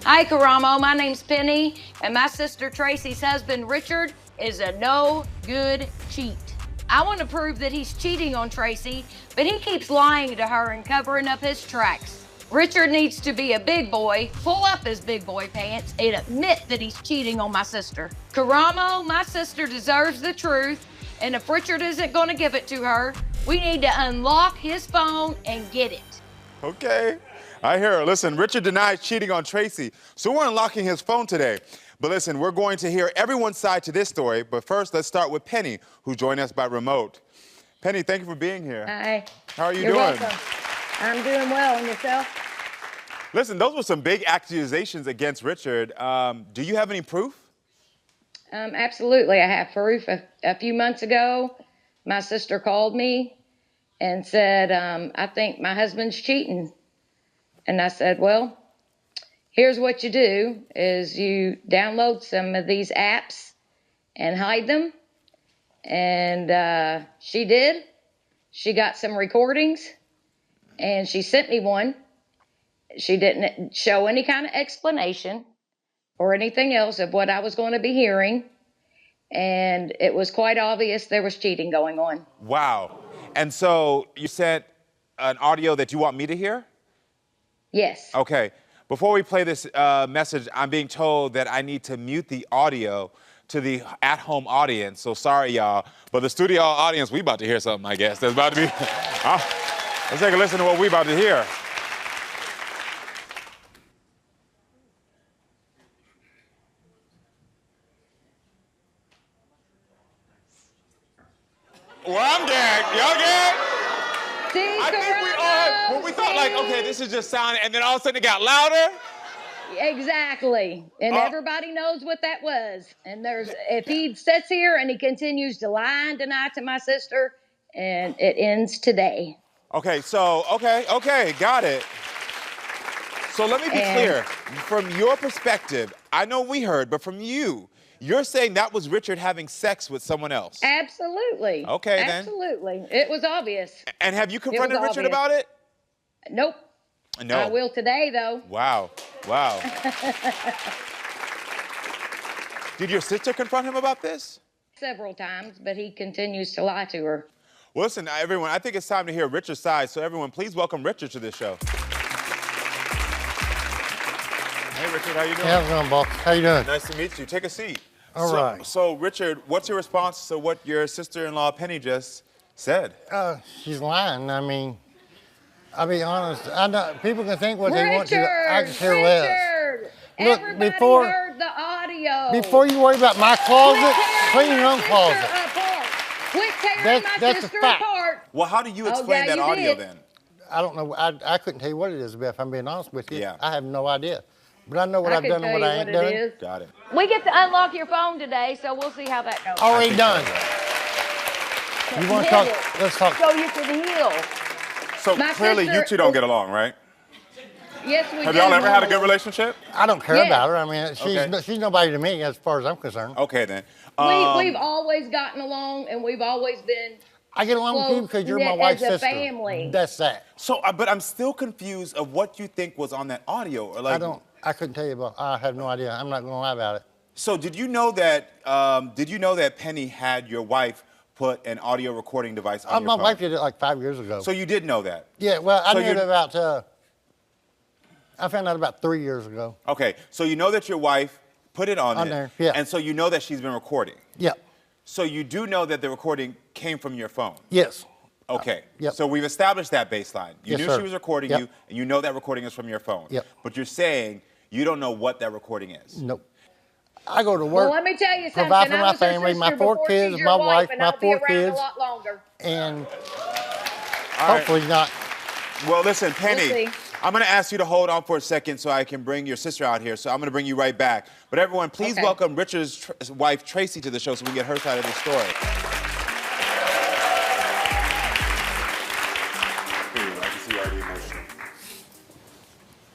Hi, Karamo. My name's Penny, and my sister Tracey's husband, Richard, is a no-good cheat. I want to prove that he's cheating on Tracey, but he keeps lying to her and covering up his tracks. Richard needs to be a big boy, pull up his big boy pants, and admit that he's cheating on my sister. Karamo, my sister deserves the truth, and if Richard isn't going to give it to her, we need to unlock his phone and get it. Okay, I hear her. Listen, Richard denies cheating on Tracey, so we're unlocking his phone today. But listen, we're going to hear everyone's side to this story, but first, let's start with Penny, who joined us by remote. Penny, thank you for being here. Hi. How are you You're doing? welcome. I'm doing well, and yourself? Listen, those were some big accusations against Richard. Do you have any proof? Absolutely, I have proof. A few months ago, my sister called me and said, I think my husband's cheating. And I said, well, here's what you do is you download some of these apps and hide them. And she did. She got some recordings and she sent me one. She didn't show any kind of explanation or anything else of what I was going to be hearing. And it was quite obvious there was cheating going on. Wow. And so you sent an audio that you want me to hear? Yes. Okay. Before we play this message, I'm being told that I need to mute the audio to the at-home audience. So sorry, y'all. But the studio audience, we about to hear something, I guess. There's about to be... let's take a listen to what we about to hear. Well, I'm gagged. Y'all gagged? See, I think we all, when we thought like, okay, this is just sound, and then all of a sudden it got louder. Exactly. And everybody knows what that was. And if he sits here and he continues to lie and deny to my sister, and it ends today. Okay, so, okay, got it. So let me be clear. From your perspective, I know we heard, but from you, you're saying that was Richard having sex with someone else? Absolutely. Okay, then. Absolutely. It was obvious. And have you confronted Richard about it? Nope. No. I will today, though. Wow. Wow. Did your sister confront him about this? Several times, but he continues to lie to her. Well, listen, everyone, I think it's time to hear Richard's side. So everyone, please welcome Richard to this show. Hey, Richard, how you doing? How's it going, boss? How you doing? Nice to meet you. Take a seat. All right. So, Richard, what's your response to what your sister-in-law, Penny, just said? She's lying. I mean, I'll be honest. I know people can think what they want to. I can care less. Look, Everybody heard the audio. Before you worry about my closet, clean your own closet. Quit tearing my sister apart. Well, how do you explain that audio then? I don't know. I couldn't tell you what it is, if I'm being honest with you. Yeah. I have no idea. But I know what I've done and what I ain't done. Got it. We get to unlock your phone today, so we'll see how that goes. Already done. You want to talk? Let's talk. So you can heal. So clearly you two don't get along, right? Yes, we do. Have y'all ever had a good relationship? I don't care about her. I mean, she's nobody to me as far as I'm concerned. Okay, then. We've always gotten along, and we've always been I get along with you because you're my wife's sister. As a family. That's that. So, but I'm still confused of what you think was on that audio. Or like, I couldn't tell you about. I have no idea. I'm not going to lie about it. So, did you know that Penny had your wife put an audio recording device on your phone? My wife did it like 5 years ago. So you did know that? Yeah. Well, I knew it about. I found out about 3 years ago. Okay. So you know that your wife put it on there. Yeah. And so you know that she's been recording. Yeah. So you do know that the recording came from your phone? Yes. Okay. Yep. So we've established that baseline. You knew she was recording you, and you know that recording is from your phone. Yep. But you're saying you don't know what that recording is. Nope. I go to work. Well, let me tell you something. Provide for my family, my 4 kids, my wife, my 4 kids. A lot longer. And hopefully not. Well, listen, Penny. We'll see. I'm going to ask you to hold on for a second so I can bring your sister out here. So I'm going to bring you right back. But everyone, please welcome Richard's wife, Tracey, to the show so we can get her side of the story. I can see you're already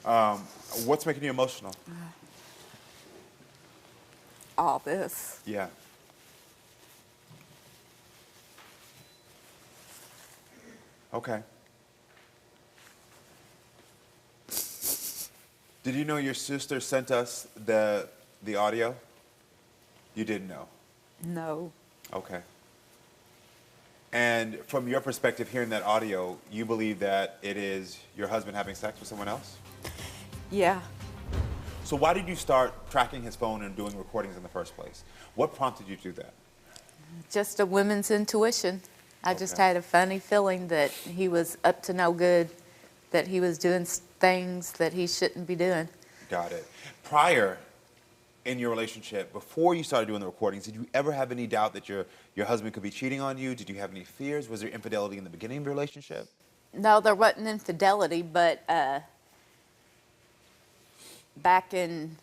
emotional. What's making you emotional? All this. Yeah. Okay. Did you know your sister sent us the audio? You didn't know? No. Okay. And from your perspective, hearing that audio, you believe that it is your husband having sex with someone else? Yeah. So why did you start tracking his phone and doing recordings in the first place? What prompted you to do that? Just a woman's intuition. I just Okay. had a funny feeling that he was up to no good, that he was doing things that he shouldn't be doing. Got it. Prior in your relationship, before you started doing the recordings, did you ever have any doubt that your husband could be cheating on you? Did you have any fears? Was there infidelity in the beginning of your relationship? No, there wasn't infidelity, but back in,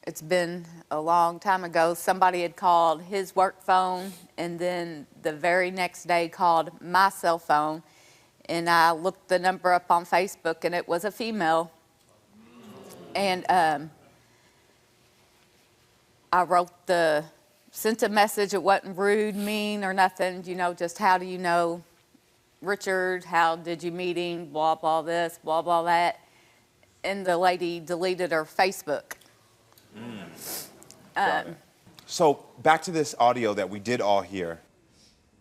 it's been a long time ago, somebody had called his work phone, and then the very next day called my cell phone, and I looked the number up on Facebook, and it was a female. And I sent a message. It wasn't rude, mean, or nothing, you know, just how do you know Richard? How did you meet him? Blah, blah, this, blah, blah, that. And the lady deleted her Facebook. Got it. So back to this audio that we did all hear.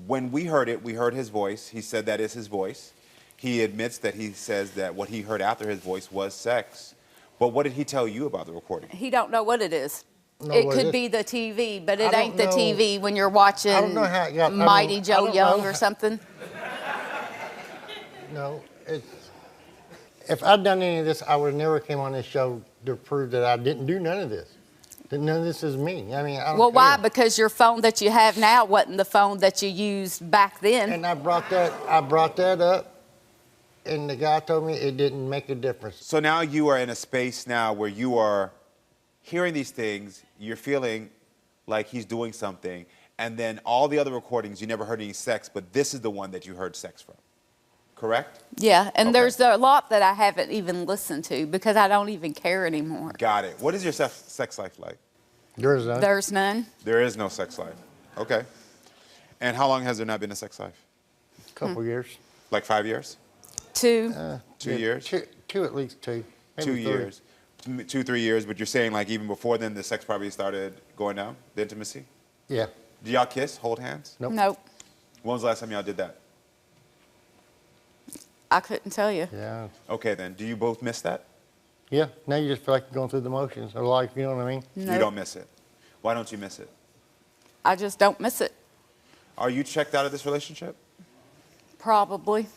When we heard it, we heard his voice. He said that is his voice. He admits that he says that what he heard after his voice was sex. But what did he tell you about the recording? He don't know what it is. Know It what could it is? be the TV, but it I ain't the don't know. TV when you're watching I don't know how it got- I Mighty mean, I Joe don't Young know. or something. No, if I'd done any of this, I would have never came on this show to prove that I didn't do none of this. That none of this is me. I mean, I don't Well, why? care. Because your phone that you have now wasn't the phone that you used back then. And I brought that up, and the guy told me it didn't make a difference. So now you are in a space now where you are hearing these things, you're feeling like he's doing something, and then all the other recordings, you never heard any sex, but this is the one that you heard sex from. Correct? Yeah, and Okay. there's a lot that I haven't even listened to because I don't even care anymore. Got it. What is your sex life like? There's none. There's none. There is no sex life. Okay. And how long has there not been a sex life? Couple years. Like 5 years? 2. 2 years? Two, at least two. Maybe 2 three. years. 2, 3 years, but you're saying like even before then the sex probably started going down, the intimacy? Yeah. Do y'all kiss, hold hands? Nope. Nope. When was the last time y'all did that? I couldn't tell you. Yeah. Okay then, do you both miss that? Yeah. Now you just feel like you're going through the motions of life. You know what I mean? Nope. You don't miss it. Why don't you miss it? I just don't miss it. Are you checked out of this relationship? Probably.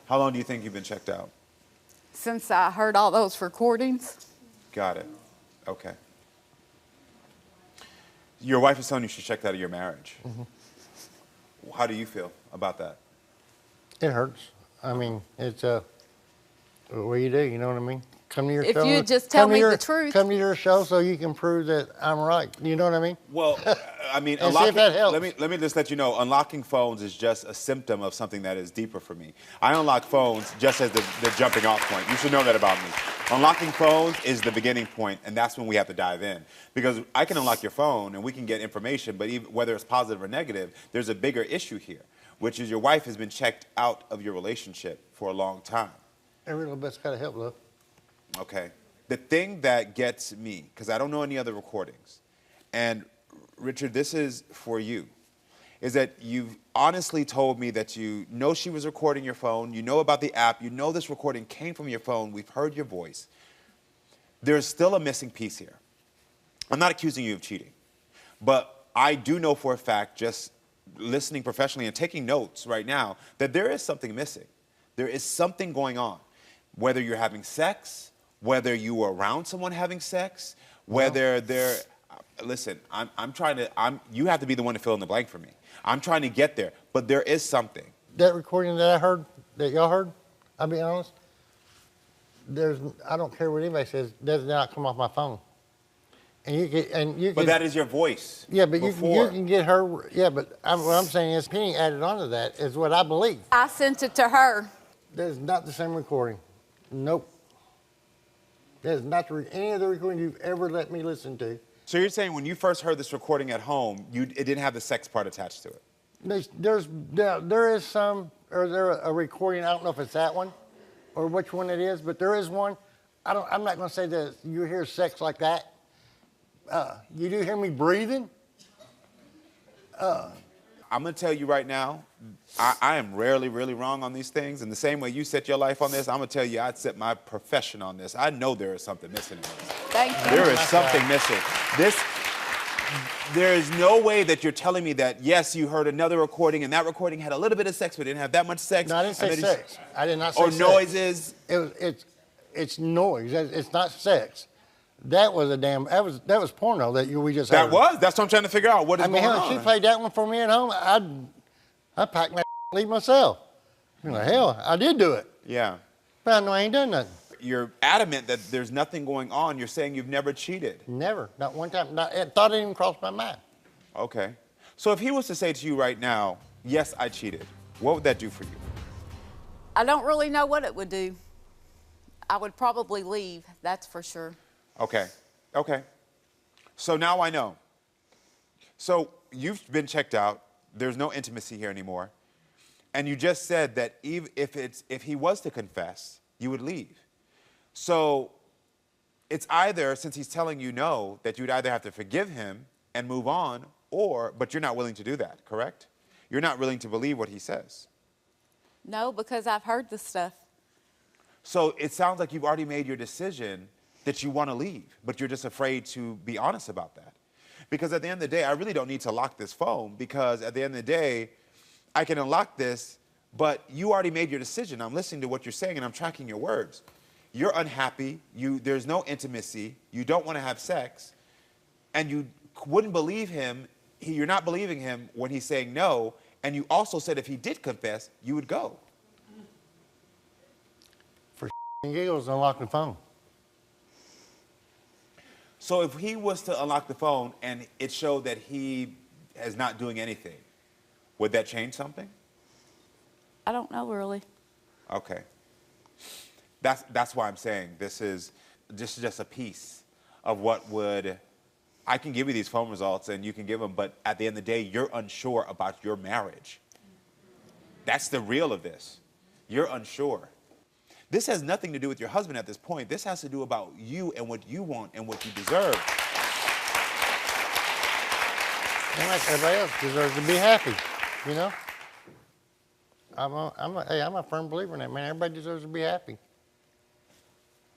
How long do you think you've been checked out? Since I heard all those recordings. Got it. Okay. Your wife is telling you she's checked out of your marriage. How do you feel about that? It hurts. I mean, it's what do? You know what I mean? Come to your If show. you just tell come to me your- the truth. Come to your show so you can prove that I'm right. You know what I mean? Well, I mean, And see if that helps. let me just let you know, unlocking phones is just a symptom of something that is deeper for me. I unlock phones just as the jumping off point. You should know that about me. Unlocking phones is the beginning point, and that's when we have to dive in. Because I can unlock your phone and we can get information, but even, whether it's positive or negative, there's a bigger issue here, which is your wife has been checked out of your relationship for a long time. Every little bit's got to help, love. Okay. The thing that gets me, because I don't know any other recordings, and Richard, this is for you, is that you've honestly told me that you know she was recording your phone, you know about the app, you know this recording came from your phone, we've heard your voice. There's still a missing piece here. I'm not accusing you of cheating, but I do know for a fact, just listening professionally and taking notes right now, that there is something missing. There is something going on. Whether you're having sex, whether you were around someone having sex, whether they're, listen, you have to be the one to fill in the blank for me. I'm trying to get there, but there is something. That recording that I heard, that y'all heard, I'll be honest, I don't care what anybody says, does not come off my phone. But that is your voice. Yeah, but you before. can get her, yeah, but what I'm saying is Penny added on to that is what I believe. I sent it to her. That is not the same recording. Nope. That is not any of the recordings you've ever let me listen to. So you're saying when you first heard this recording at home, it didn't have the sex part attached to it? There is some, or there a recording, I don't know if it's that one or which one it is, but there is one I'm not going to say that you hear sex like that. You do hear me breathing? I'm gonna tell you right now, I am rarely really wrong on these things. And the same way you set your life on this, I'm gonna tell you I'd set my profession on this. I know there is something missing in this. Thank you. There is something missing. There is no way that you're telling me that, yes, you heard another recording and that recording had a little bit of sex, but didn't have that much sex. No, I didn't say sex. I did not say or sex. Or noises. It's noise. It's not sex. That was that was porno that we just heard. That's what I'm trying to figure out. What is going on? She played that one for me at home. I'd pack my leave myself. You know, hell, I did do it. Yeah. But I know I ain't done nothing. You're adamant that there's nothing going on. You're saying you've never cheated. Never. Not one time. Thought it even crossed my mind. Okay. So if he was to say to you right now, yes, I cheated, what would that do for you? I don't really know what it would do. I would probably leave, that's for sure. Okay. Okay. So now I know. So you've been checked out. There's no intimacy here anymore. And you just said that if he was to confess, you would leave. So it's either, since he's telling you no, that you'd either have to forgive him and move on, but you're not willing to do that, correct? You're not willing to believe what he says. No, because I've heard the stuff. So it sounds like you've already made your decision that you want to leave, but you're just afraid to be honest about that. Because at the end of the day, I really don't need to lock this phone, because at the end of the day, I can unlock this, but you already made your decision. I'm listening to what you're saying and I'm tracking your words. You're unhappy, there's no intimacy, you don't want to have sex, and you wouldn't believe him, you're not believing him when he's saying no, and you also said if he did confess, you would go. For giggles, unlock the phone. So if he was to unlock the phone and it showed that he is not doing anything, would that change something? I don't know, really. Okay. That's why I'm saying this is just a piece of what would... I can give you these phone results and you can give them, but at the end of the day, you're unsure about your marriage. That's the real of this. You're unsure. This has nothing to do with your husband at this point. This has to do about you and what you want and what you deserve. And like everybody else deserves to be happy, you know? I'm a firm believer in that, man. Everybody deserves to be happy.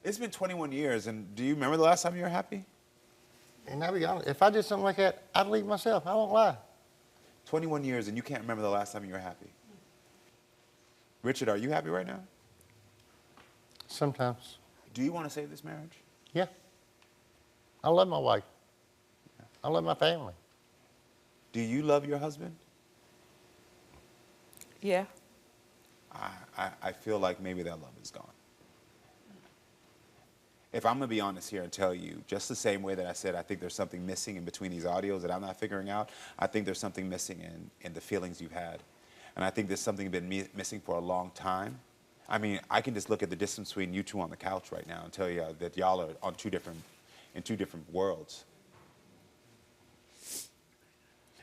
It's been 21 years, and do you remember the last time you were happy? And I'll be honest, if I did something like that, I'd leave myself. I won't lie. 21 years, and you can't remember the last time you were happy. Richard, are you happy right now? Sometimes. Do you want to save this marriage? Yeah. I love my wife. I love my family. Do you love your husband? Yeah. I feel like maybe that love is gone. If I'm going to be honest here and tell you, just the same way that I said I think there's something missing in between these audios that I'm not figuring out, I think there's something missing in the feelings you've had. And I think there's something been missing for a long time. I mean, I can just look at the distance between you two on the couch right now and tell you that y'all are on in two different worlds.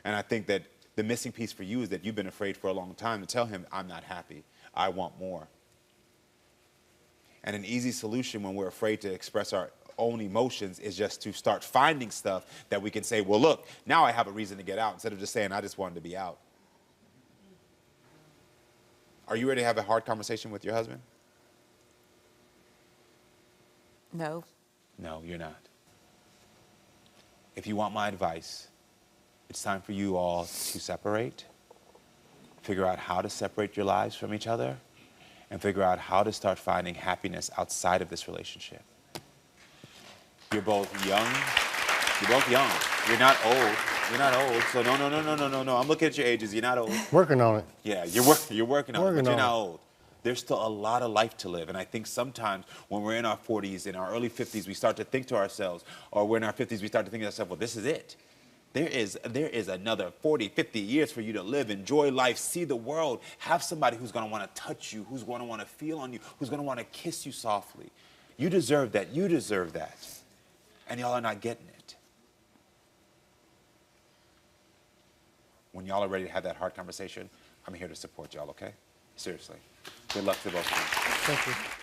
And I think that the missing piece for you is that you've been afraid for a long time to tell him, I'm not happy, I want more. And an easy solution when we're afraid to express our own emotions is just to start finding stuff that we can say, well, look, now I have a reason to get out, instead of just saying, I just wanted to be out. Are you ready to have a hard conversation with your husband? No. No, you're not. If you want my advice, it's time for you all to separate, figure out how to separate your lives from each other, and figure out how to start finding happiness outside of this relationship. You're both young. You're both young. You're not old. You're not old. So no. I'm looking at your ages. You're not old. Working on it. Yeah, you're working on it, but you're not old. There's still a lot of life to live. And I think sometimes when we're in our 40s, in our early 50s, we start to think to ourselves, or we're in our 50s, we start to think to ourselves, well, this is it. There is another 40, 50 years for you to live, enjoy life, see the world, have somebody who's going to want to touch you, who's going to want to feel on you, who's going to want to kiss you softly. You deserve that. You deserve that. And y'all are not getting it. When y'all are ready to have that hard conversation, I'm here to support y'all, okay? Seriously. Good luck to both of you. Thank you.